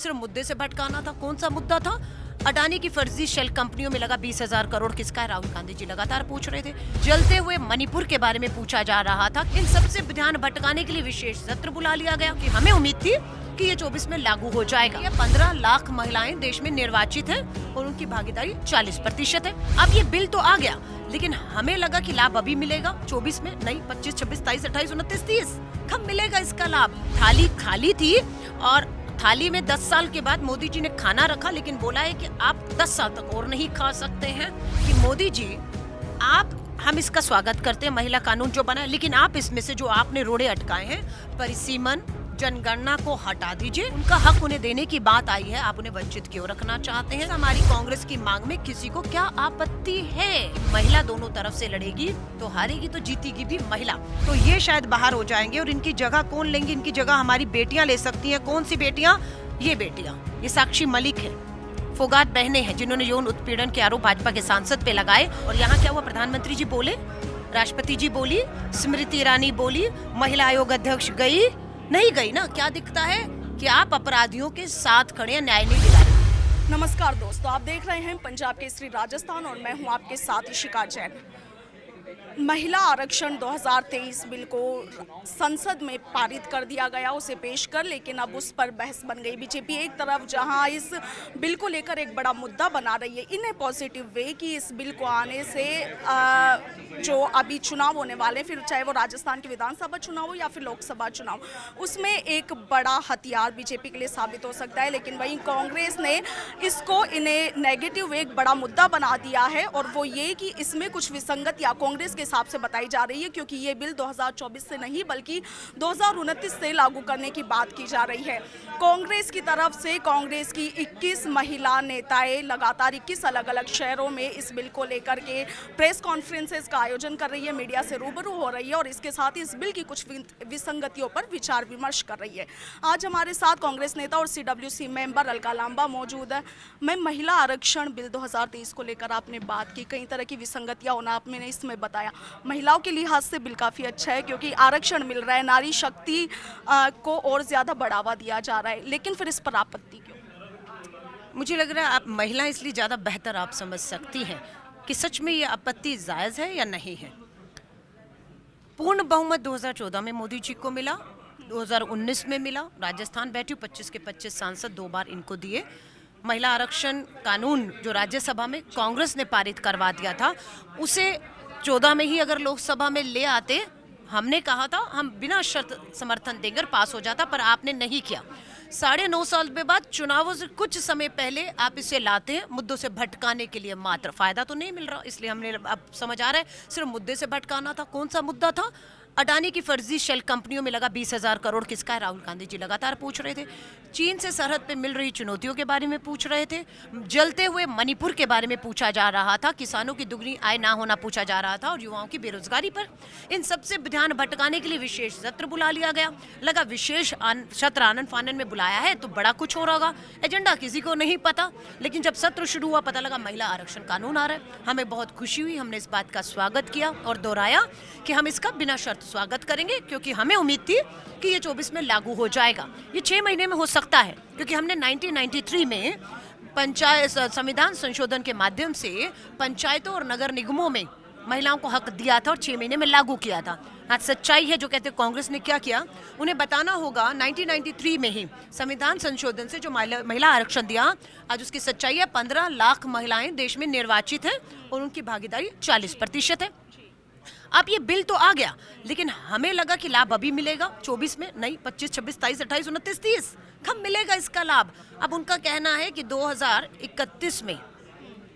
सिर्फ मुद्दे से भटकाना था। कौन सा मुद्दा था? अडानी की फर्जी शेल कंपनियों में लगा 20,000 करोड़ किसका है? राहुल गांधी जी लगातार पूछ रहे थे। जलते हुए मणिपुर के बारे में पूछा जा रहा था। इन सबसे ध्यान भटकाने के लिए विशेष सत्र बुला लिया गया कि हमें उम्मीद थी कि ये 24 में लागू हो जाएगा। ये 15 लाख महिलाएं देश में निर्वाचित हैं और उनकी भागीदारी 40% है। अब ये बिल तो आ गया, लेकिन हमें लगा कि लाभ अभी मिलेगा 24 में, नहीं 25, 26, 27, 28, 29, 30। कब मिलेगा इसका लाभ? थाली खाली थी और थाली में 10 साल के बाद मोदी जी ने खाना रखा, लेकिन बोला है कि आप 10 साल तक और नहीं खा सकते हैं। कि मोदी जी हम इसका स्वागत करते हैं, महिला कानून जो बना है, लेकिन आप इसमें से जो आपने रोड़े अटकाए हैं, परिसीमन जनगणना को हटा दीजिए। उनका हक उन्हें देने की बात आई है, आप उन्हें वंचित क्यों रखना चाहते हैं? हमारी कांग्रेस की मांग में किसी को क्या आपत्ति है? महिला दोनों तरफ से लड़ेगी तो हारेगी तो जीतेगी भी महिला। तो ये शायद बाहर हो जाएंगे और इनकी जगह कौन लेंगे? इनकी जगह हमारी बेटियां ले सकती हैं। कौन सी बेटियां? ये बेटियां, ये साक्षी मलिक है, फोगात बहनें हैं जिन्होंने यौन उत्पीड़न के आरोप भाजपा के सांसद पे लगाए। और यहाँ क्या हुआ? प्रधानमंत्री जी बोले, राष्ट्रपति जी बोली, स्मृति ईरानी बोली, महिला आयोग अध्यक्ष गई नहीं गई ना? क्या दिखता है कि आप अपराधियों के साथ खड़े हैं, न्याय नहीं दिला रहे। नमस्कार दोस्तों, आप देख रहे हैं पंजाब केसरी राजस्थान और मैं हूं आपके साथ इशिका जैन। महिला आरक्षण 2023 बिल को संसद में पारित कर दिया गया, उसे पेश कर, लेकिन अब उस पर बहस बन गई। बीजेपी एक तरफ जहां इस बिल को लेकर एक बड़ा मुद्दा बना रही है इन ए पॉजिटिव वे कि इस बिल को आने से जो अभी चुनाव होने वाले, फिर चाहे वो राजस्थान के विधानसभा चुनाव हो या फिर लोकसभा चुनाव, उसमें एक बड़ा हथियार बीजेपी के लिए साबित हो सकता है। लेकिन वहीं कांग्रेस ने इसको इन्हें नेगेटिव एक बड़ा मुद्दा बना दिया है, और वो ये कि इसमें कुछ विसंगत या कांग्रेस के हिसाब से बताई जा रही है, क्योंकि ये बिल 2024 से नहीं बल्कि 2029 से लागू करने की बात की जा रही है। कांग्रेस की तरफ से कांग्रेस की 21 महिला नेताएं लगातार 21 अलग अलग शहरों में इस बिल को लेकर के प्रेस कॉन्फ्रेंसेस का आयोजन कर रही है, मीडिया से रूबरू हो रही है और इसके साथ ही इस बिल की कुछ विसंगतियों पर विचार विमर्श कर रही है। आज हमारे साथ कांग्रेस नेता और CWC मेंबर अलका लांबा मौजूद है। मैं महिला आरक्षण बिल 2023 को लेकर आपने बात की, कई तरह की विसंगतियां होना आपने इसमें बताया। महिलाओं के लिहाज से बिल काफ़ी अच्छा है क्योंकि आरक्षण मिल रहा है, नारी शक्ति को और ज़्यादा बढ़ावा दिया जा रहा है, लेकिन फिर इस पर आपत्ति क्यों? मुझे लग रहा है आप महिला इसलिए ज़्यादा बेहतर आप समझ सकती हैं कि सच में ये आपत्ति जायज़ है या नहीं है। पूर्ण बहुमत 2014 में मोदी जी को मिला, 2019 में मिला, राजस्थान बैठी 25 के 25 सांसद 2 बार इनको दिए। महिला आरक्षण कानून जो राज्यसभा में कांग्रेस ने पारित करवा दिया था, उसे 14 में ही अगर लोकसभा में ले आते, हमने कहा था हम बिना शर्त समर्थन देकर पास हो जाता, पर आपने नहीं किया। 9.5 साल के बाद चुनावों से कुछ समय पहले आप इसे लाते हैं मुद्दों से भटकाने के लिए मात्र। फायदा तो नहीं मिल रहा, इसलिए हमने अब समझ आ रहा है सिर्फ मुद्दे से भटकाना था। कौन सा मुद्दा था? अडानी की फर्जी शेल कंपनियों में लगा 20,000 करोड़ किसका है? राहुल गांधी जी लगातार पूछ रहे थे। चीन से सरहद पे मिल रही चुनौतियों के बारे में पूछ रहे थे। जलते हुए मणिपुर के बारे में पूछा जा रहा था। किसानों की दुगनी आय ना होना पूछा जा रहा था और युवाओं की बेरोजगारी पर। इन सबसे ध्यान भटकाने के लिए विशेष सत्र बुला लिया गया। लगा विशेष सत्र आनन फानन में बुलाया है तो बड़ा कुछ हो रहा होगा। एजेंडा किसी को नहीं पता, लेकिन जब सत्र शुरू हुआ पता लगा महिला आरक्षण कानून आ रहा है। हमें बहुत खुशी हुई, हमने इस बात का स्वागत किया और दोहराया कि हम इसका बिना शर्त स्वागत करेंगे, क्योंकि हमें उम्मीद थी कि ये 24 में लागू हो जाएगा। ये 6 महीने में हो सकता है, क्योंकि हमने 1993 में पंचायत संविधान संशोधन के माध्यम से पंचायतों और नगर निगमों में महिलाओं को हक दिया था और 6 महीने में लागू किया था। आज सच्चाई है जो कहते हैं कांग्रेस ने क्या किया, उन्हें बताना होगा 1993 में ही संविधान संशोधन से जो महिला आरक्षण दिया, आज उसकी सच्चाई है 15 लाख महिलाएं देश में निर्वाचित हैं और उनकी भागीदारी 40% है। अब ये बिल तो आ गया, लेकिन हमें लगा कि लाभ अभी मिलेगा 24 में, नहीं 25, 26, 27, 28, 29, 30। कब मिलेगा इसका लाभ? अब उनका कहना है कि 2031 में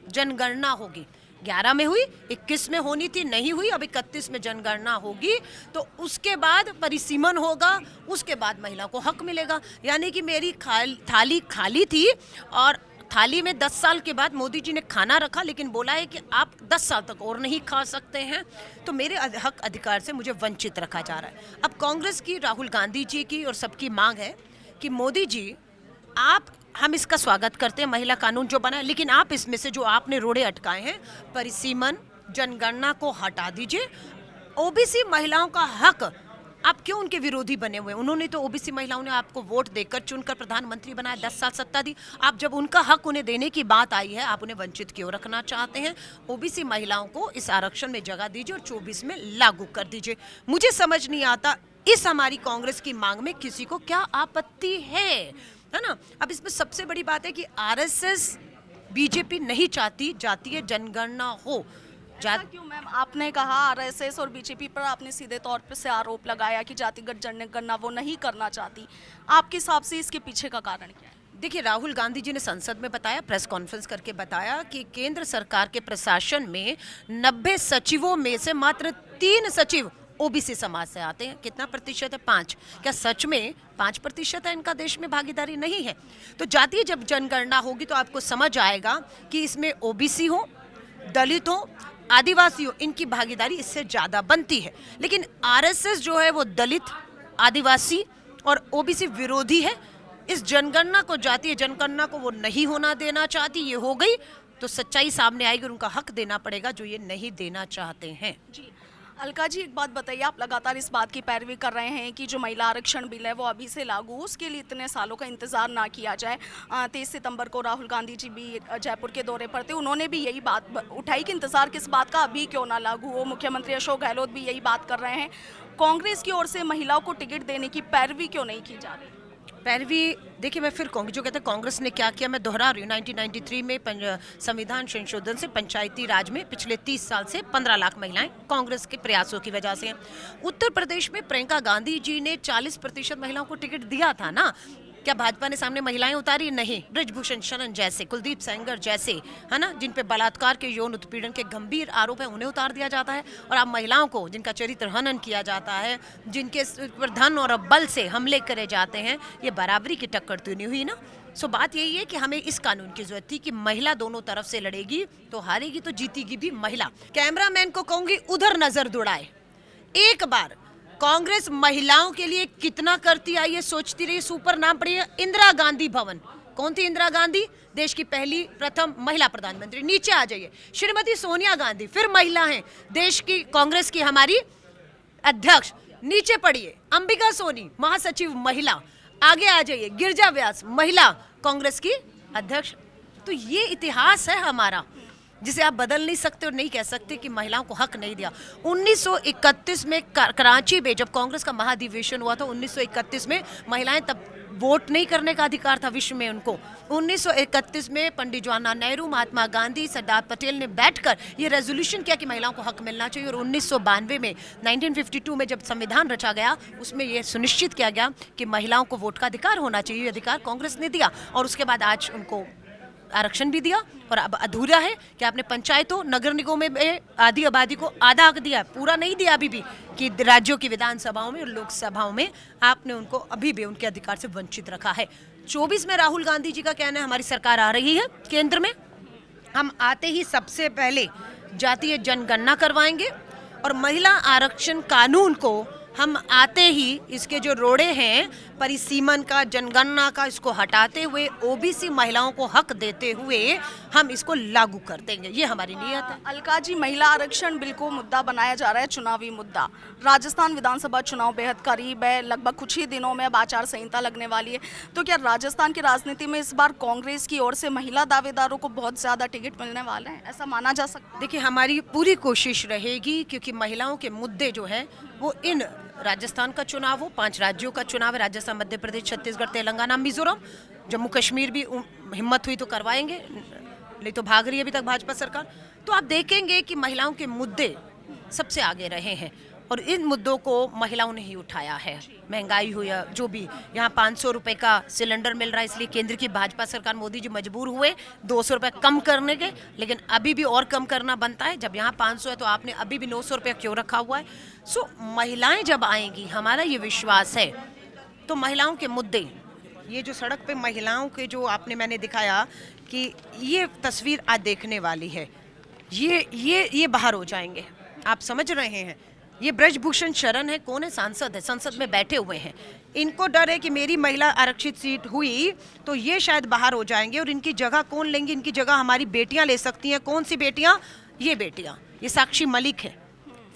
जनगणना होगी। 11 में हुई, 21 में होनी थी, नहीं हुई, अब 31 में जनगणना होगी, तो उसके बाद परिसीमन होगा, उसके बाद महिला को हक मिलेगा। यानी कि मेरी थाली खाली थी और थाली में 10 साल के बाद मोदी जी ने खाना रखा, लेकिन बोला है कि आप 10 साल तक और नहीं खा सकते हैं, तो मेरे हक अधिकार से मुझे वंचित रखा जा रहा है। अब कांग्रेस की, राहुल गांधी जी की और सबकी मांग है कि मोदी जी हम इसका स्वागत करते हैं महिला कानून जो बना है, लेकिन आप इसमें से जो आपने रोड़े अटकाए हैं, परिसीमन जनगणना को हटा दीजिए। ओबीसी महिलाओं का हक आप क्यों उनके विरोधी बने हुए? उन्होंने तो ओबीसी महिलाओं ने आपको वोट देकर चुनकर प्रधानमंत्री बनाया, 10 साल सत्ता दी। आप जब उनका हक उन्हें देने की बात आई है, आप उन्हें वंचित क्यों रखना चाहते हैं? ओबीसी महिलाओं को इस आरक्षण में जगह दीजिए और 24 में लागू कर दीजिए। मुझे समझ नहीं आता इस हमारी कांग्रेस की मांग में किसी को क्या आपत्ति है ना? अब इसमें सबसे बड़ी बात है कि आरएसएस बीजेपी नहीं चाहती जातीय जनगणना हो। क्यों मैम? आपने कहा आरएसएस और बीजेपी पर आपने सीधे तौर पर से आरोप लगाया कि जातिगत जनगणना वो नहीं करना चाहती। आपके हिसाब से इसके पीछे का कारण क्या है? देखिए, राहुल गांधी जी ने संसद में बताया, प्रेस कॉन्फ्रेंस करके बताया कि केंद्र सरकार के प्रशासन में 90 सचिवों में से मात्र 3 सचिव ओबीसी समाज से आते हैं। कितना प्रतिशत है? 5। क्या सच में 5% है इनका देश में भागीदारी? नहीं है। तो जातीय जब जनगणना होगी तो आपको समझ आएगा कि इसमें ओबीसी हो, दलित हो, आदिवासी हो, इनकी भागीदारी इससे ज्यादा बनती है। लेकिन आरएसएस जो है वो दलित, आदिवासी और ओबीसी विरोधी है। इस जनगणना को, जातीय जनगणना को वो नहीं होना देना चाहती। ये हो गई तो सच्चाई सामने आएगी और उनका हक देना पड़ेगा जो ये नहीं देना चाहते हैं। जी, अलका जी, एक बात बताइए, आप लगातार इस बात की पैरवी कर रहे हैं कि जो महिला आरक्षण बिल है वो अभी से लागू हो, उसके लिए इतने सालों का इंतजार ना किया जाए। 23 सितंबर को राहुल गांधी जी भी जयपुर के दौरे पर थे, उन्होंने भी यही बात उठाई कि इंतजार किस बात का, अभी क्यों ना लागू हो। मुख्यमंत्री अशोक गहलोत भी यही बात कर रहे हैं। कांग्रेस की ओर से महिलाओं को टिकट देने की पैरवी क्यों नहीं की जा रही? पैरवी, देखिए मैं फिर कहूँगी, जो कहते हैं कांग्रेस ने क्या किया, मैं दोहरा रही हूँ। 1993 में संविधान संशोधन से पंचायती राज में पिछले 30 साल से 15 लाख महिलाएं कांग्रेस के प्रयासों की वजह से हैं। उत्तर प्रदेश में प्रियंका गांधी जी ने 40% महिलाओं को टिकट दिया था ना। क्या भाजपा ने सामने महिलाएं उतारी? नहीं। ब्रजभूषण शरण जैसे, कुलदीप सेंगर जैसे, है ना, जिन पे बलात्कार के, यौन उत्पीड़न के गंभीर आरोप है, उन्हें उतार दिया जाता है। और आप महिलाओं को, जिनका चरित्र हनन किया जाता है, जिनके पर धन और बल से हमले करे जाते हैं, ये बराबरी की टक्कर तो नहीं हुई ना। सो बात यही है कि हमें इस कानून की जरूरत थी कि महिला दोनों तरफ से लड़ेगी तो हारेगी तो जीतेगी भी महिला। कैमरामैन को कहूंगी उधर नजर दौड़ाए। एक बार कांग्रेस महिलाओं के लिए कितना करती आई है सोचती रही। सुपर नाम पड़ी है इंदिरा गांधी भवन। कौन थी इंदिरा गांधी? देश की पहली प्रथम महिला प्रधानमंत्री। नीचे आ जाइए, श्रीमती सोनिया गांधी, फिर महिला हैं, देश की कांग्रेस की हमारी अध्यक्ष। नीचे पढ़िए, अंबिका सोनी, महासचिव महिला। आगे आ जाइए, गिरिजा व्यास, महिला कांग्रेस की अध्यक्ष। तो ये इतिहास है हमारा, जिसे आप बदल नहीं सकते और नहीं कह सकते कि महिलाओं को हक नहीं दिया। 1931 में कराची में जब कांग्रेस का महाधिवेशन हुआ था, 1931 में महिलाएं, तब वोट नहीं करने का अधिकार था विश्व में उनको। 1931 में पंडित जवाहरलाल नेहरू, महात्मा गांधी, सरदार पटेल ने बैठकर ये रेजोल्यूशन किया कि महिलाओं को हक मिलना चाहिए। और 1992 में, 1952 में जब संविधान रचा गया, उसमें यह सुनिश्चित किया गया कि महिलाओं को वोट का अधिकार होना चाहिए। ये अधिकार कांग्रेस ने दिया और उसके बाद आज उनको आरक्षण भी दिया। और अब अधूरा है कि आपने पंचायतों, नगर निगमों में आधी आबादी को आधा हक दिया, पूरा नहीं दिया अभी भी, कि राज्यों की विधानसभाओं में और लोकसभाओं में आपने उनको अभी भी उनके अधिकार से वंचित रखा है। 24 में राहुल गांधी जी का कहना है हमारी सरकार आ रही है केंद्र में, हम आते ही सबसे पहले जातीय जनगणना करवाएंगे और महिला आरक्षण कानून को हम आते ही इसके जो रोड़े हैं परिसीमन का, जनगणना का, इसको हटाते हुए ओबीसी महिलाओं को हक देते हुए हम इसको लागू कर देंगे। ये हमारी नीयत है। अलका जी, महिला आरक्षण बिल को मुद्दा बनाया जा रहा है, चुनावी मुद्दा। राजस्थान विधानसभा चुनाव बेहद करीब है, लगभग कुछ ही दिनों में अब आचार संहिता लगने वाली है। तो क्या राजस्थान की राजनीति में इस बार कांग्रेस की ओर से महिला दावेदारों को बहुत ज्यादा टिकट मिलने वाले हैं, ऐसा माना जा सकता है? देखिए, हमारी पूरी कोशिश रहेगी, क्योंकि महिलाओं के मुद्दे जो है वो इन राजस्थान का चुनाव हो, 5 राज्यों का चुनाव है, राजस्थान, मध्य प्रदेश, छत्तीसगढ़, तेलंगाना, मिजोरम, जम्मू कश्मीर भी हिम्मत हुई तो करवाएंगे, नहीं तो भाग रही है अभी तक भाजपा सरकार। तो आप देखेंगे कि महिलाओं के मुद्दे सबसे आगे रहे हैं और इन मुद्दों को महिलाओं ने ही उठाया है। महंगाई हो या जो भी, यहाँ 500 रुपये का सिलेंडर मिल रहा है, इसलिए केंद्र की भाजपा सरकार, मोदी जी मजबूर हुए 200 रुपये कम करने के, लेकिन अभी भी और कम करना बनता है। जब यहाँ 500 है तो आपने अभी भी 900 रुपये क्यों रखा हुआ है? सो महिलाएं जब आएंगी, हमारा ये विश्वास है, तो महिलाओं के मुद्दे, ये जो सड़क पे महिलाओं के जो मैंने दिखाया कि ये तस्वीर आज देखने वाली है, ये बाहर हो जाएंगे। आप समझ रहे हैं, ये ब्रजभूषण शरण है, कौन है? सांसद है, संसद में बैठे हुए हैं। इनको डर है कि मेरी महिला आरक्षित सीट हुई तो ये शायद बाहर हो जाएंगे और इनकी जगह कौन लेंगे? इनकी जगह हमारी बेटियां ले सकती हैं। कौन सी बेटियां? ये बेटियां, ये साक्षी मलिक है,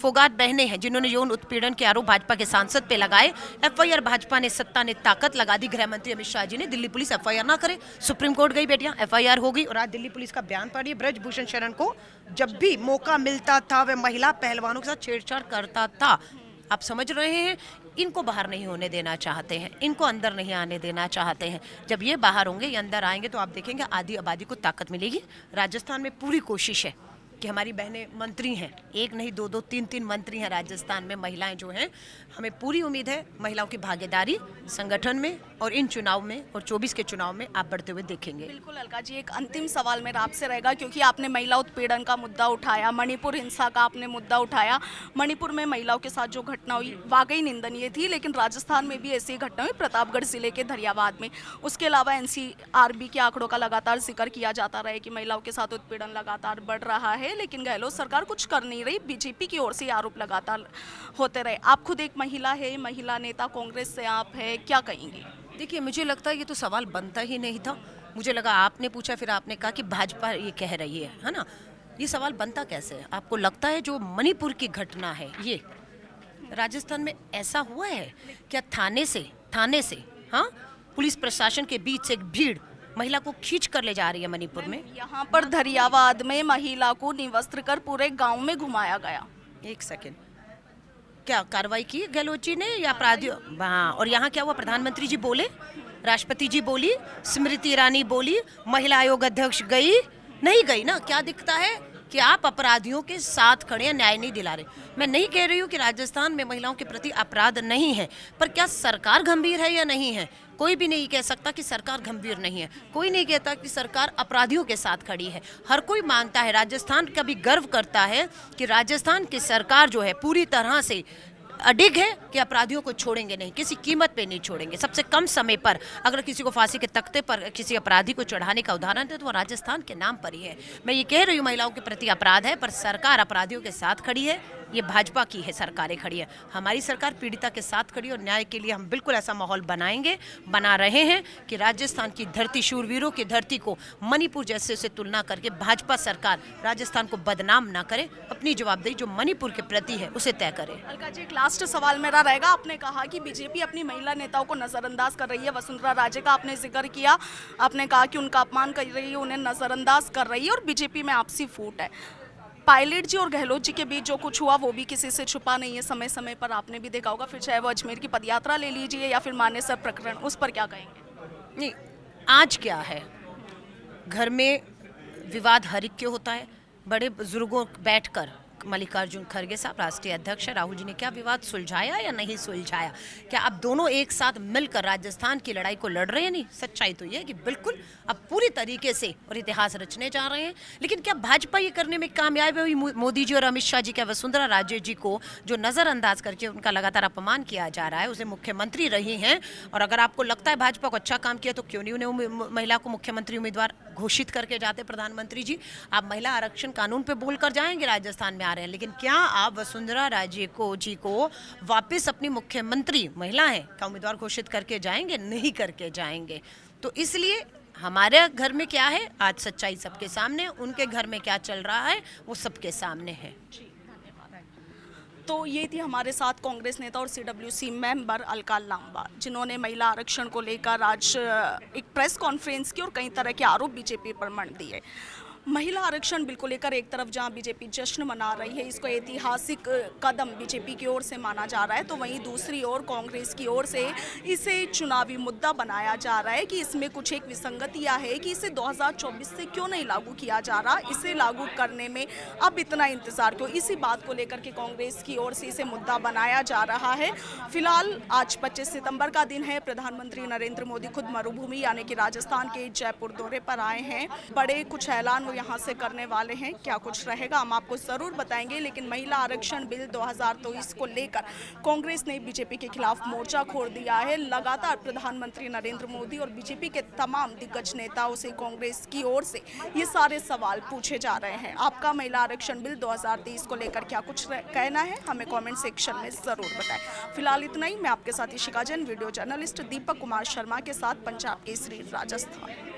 फोगाट बहनें हैं जिन्होंने यौन उत्पीड़न के आरोप भाजपा के सांसद पे लगाए। एफआईआर भाजपा ने, सत्ता ने ताकत लगा दी। गृह मंत्री अमित शाह जी ने, दिल्ली पुलिस एफआईआर ना करे। सुप्रीम कोर्ट गई बेटियां, एफआईआर हो गई। और आज दिल्ली पुलिस का बयान पढ़िए, ब्रजभूषण शरण को जब भी मौका मिलता था वह महिला पहलवानों के साथ छेड़छाड़ करता था। आप समझ रहे हैं, इनको बाहर नहीं होने देना चाहते हैं, इनको अंदर नहीं आने देना चाहते हैं। जब ये बाहर होंगे, ये अंदर आएंगे तो आप देखेंगे आधी आबादी को ताकत मिलेगी। राजस्थान में पूरी कोशिश है कि हमारी बहनें मंत्री हैं, एक नहीं दो दो तीन तीन मंत्री हैं राजस्थान में महिलाएं जो हैं। हमें पूरी उम्मीद है महिलाओं की भागीदारी संगठन में और इन चुनाव में और 24 के चुनाव में आप बढ़ते हुए देखेंगे। बिल्कुल अलका जी, एक अंतिम सवाल मेरा आपसे रहेगा, क्योंकि आपने महिला उत्पीड़न का मुद्दा उठाया, मणिपुर हिंसा का आपने मुद्दा उठाया। मणिपुर में महिलाओं के साथ जो घटना हुई वाकई निंदनीय थी, लेकिन राजस्थान में भी ऐसी घटना हुई प्रतापगढ़ जिले के धरियावाद में। उसके अलावा एनसीआरबी के आंकड़ों का लगातार जिक्र किया जाता रहा है कि महिलाओं के साथ उत्पीड़न लगातार बढ़ रहा है, लेकिन गहलोत सरकार कुछ कर नहीं रही। बीजेपी की ओर से आरोप लगातार होते रहे। आप खुद एक महिला है, महिला नेता कांग्रेस से आप है, क्या कहेंगे? देखिए, मुझे लगता है ये तो सवाल बनता ही नहीं था। मुझे लगा आपने पूछा, फिर आपने कहा कि भाजपा ये कह रही है ना। ये सवाल बनता कैसे है? आपको लगता है जो मणिपुर की घटना है ये राजस्थान में ऐसा हुआ है क्या? थाने से हाँ, पुलिस प्रशासन के बीच से एक भीड़ महिला को खींच कर ले जा रही है मणिपुर में। यहाँ पर धरियावाद में महिला को निवस्त्र कर पूरे गांव में घुमाया गया। एक सेकेंड, क्या कार्रवाई की गहलोत जी ने या अपराधियों? हाँ, और यहाँ क्या हुआ? प्रधानमंत्री जी बोले, राष्ट्रपति जी बोली, स्मृति ईरानी बोली, महिला आयोग अध्यक्ष गई नहीं गई ना? क्या दिखता है कि आप अपराधियों के साथ खड़े हैं, न्याय नहीं दिला रहे। मैं नहीं कह रही हूँ कि राजस्थान में महिलाओं के प्रति अपराध नहीं है, पर क्या सरकार गंभीर है या नहीं है? कोई भी नहीं कह सकता कि सरकार गंभीर नहीं है। कोई नहीं कहता कि सरकार अपराधियों के साथ खड़ी है। हर कोई मानता है, राजस्थान का भी गर्व करता है कि राजस्थान की सरकार जो है पूरी तरह से अडिग है कि अपराधियों को छोड़ेंगे नहीं, किसी कीमत पे नहीं छोड़ेंगे। सबसे कम समय पर अगर किसी को फांसी के तख्ते पर किसी अपराधी को चढ़ाने का उदाहरण है तो वो राजस्थान के नाम पर ही है। मैं ये कह रही हूँ महिलाओं के प्रति अपराध है, पर सरकार अपराधियों के साथ खड़ी है। ये भाजपा की है सरकारें खड़ी है। हमारी सरकार पीड़िता के साथ खड़ी है और न्याय के लिए हम बिल्कुल ऐसा माहौल बनाएंगे, बना रहे हैं कि राजस्थान की धरती, शूरवीरों की धरती को मणिपुर जैसे से तुलना करके भाजपा सरकार राजस्थान को बदनाम ना करे। अपनी जवाबदेही जो मणिपुर के प्रति है उसे तय करे। अलका जी, एक लास्ट सवाल मेरा रहेगा। आपने कहा कि बीजेपी अपनी महिला नेताओं को नजरअंदाज कर रही है। वसुंधरा राजे का आपने जिक्र किया, आपने कहा कि उनका अपमान कर रही है, उन्हें नजरअंदाज कर रही है और बीजेपी में आपसी फूट है। पायलट जी और गहलोत जी के बीच जो कुछ हुआ वो भी किसी से छुपा नहीं है, समय समय पर आपने भी देखा होगा। फिर चाहे वो अजमेर की पदयात्रा ले लीजिए या फिर मानेसर प्रकरण, उस पर क्या कहेंगे? नहीं, आज क्या है, घर में विवाद हर एक क्यों होता है। बड़े बुजुर्गों बैठकर मल्लिकार्जुन खड़गे साहब राष्ट्रीय अध्यक्ष है, राहुल जी ने क्या विवाद सुलझाया या नहीं सुलझाया? क्या अब दोनों एक साथ मिलकर राजस्थान की लड़ाई को लड़ रहे हैं? नहीं, सच्चाई तो ये है कि बिल्कुल अब पूरी तरीके से और इतिहास रचने जा रहे हैं। लेकिन क्या भाजपा ये करने में कामयाब हुई? मोदी जी और अमित शाह जी, क्या वसुंधरा राजे जी को जो नज़रअंदाज करके उनका लगातार अपमान किया जा रहा है, उसे मुख्यमंत्री रही हैं, और अगर आपको लगता है भाजपा को अच्छा काम किया तो क्यों नहीं उन्हें महिला को मुख्यमंत्री उम्मीदवार घोषित करके जाते प्रधानमंत्री जी? आप महिला आरक्षण कानून पे बोलकर जाएंगे, राजस्थान में आ रहे हैं, लेकिन क्या आप वसुंधरा राजे जी को वापस अपनी मुख्यमंत्री महिला है का उम्मीदवार घोषित करके जाएंगे? नहीं करके जाएंगे। तो इसलिए हमारे घर में क्या है, आज सच्चाई सबके सामने, उनके घर में क्या चल रहा है वो सबके सामने है। तो ये थी हमारे साथ कांग्रेस नेता और सीडब्ल्यूसी मेंबर अलका लांबा, जिन्होंने महिला आरक्षण को लेकर आज एक प्रेस कॉन्फ्रेंस की और कई तरह के आरोप बीजेपी पर मढ़ दिए। महिला आरक्षण बिल को लेकर एक तरफ जहां बीजेपी जश्न मना रही है, इसको ऐतिहासिक कदम बीजेपी की ओर से माना जा रहा है, तो वहीं दूसरी ओर कांग्रेस की ओर से इसे चुनावी मुद्दा बनाया जा रहा है कि इसमें कुछ एक विसंगतियां है कि इसे 2024 से क्यों नहीं लागू किया जा रहा, इसे लागू करने में अब इतना इंतजार क्यों। इसी बात को लेकर के कांग्रेस की ओर से इसे मुद्दा बनाया जा रहा है। फिलहाल आज 25 सितंबर का दिन है। प्रधानमंत्री नरेंद्र मोदी खुद मरुभूमि यानी कि राजस्थान के जयपुर दौरे पर आए हैं। बड़े कुछ ऐलान यहाँ से करने वाले हैं, क्या कुछ रहेगा हम आपको जरूर बताएंगे। लेकिन महिला आरक्षण बिल 2023 को लेकर कांग्रेस ने बीजेपी के खिलाफ मोर्चा खोल दिया है। लगातार प्रधानमंत्री नरेंद्र मोदी और बीजेपी के तमाम दिग्गज नेताओं से कांग्रेस की ओर से ये सारे सवाल पूछे जा रहे हैं। आपका महिला आरक्षण बिल 2023 को लेकर क्या कुछ कहना है, हमें कमेंट सेक्शन में जरूर बताएं। फिलहाल इतना ही। मैं आपके साथ इशिका जैन, वीडियो जर्नलिस्ट दीपक कुमार शर्मा के साथ, पंजाब केसरी राजस्थान।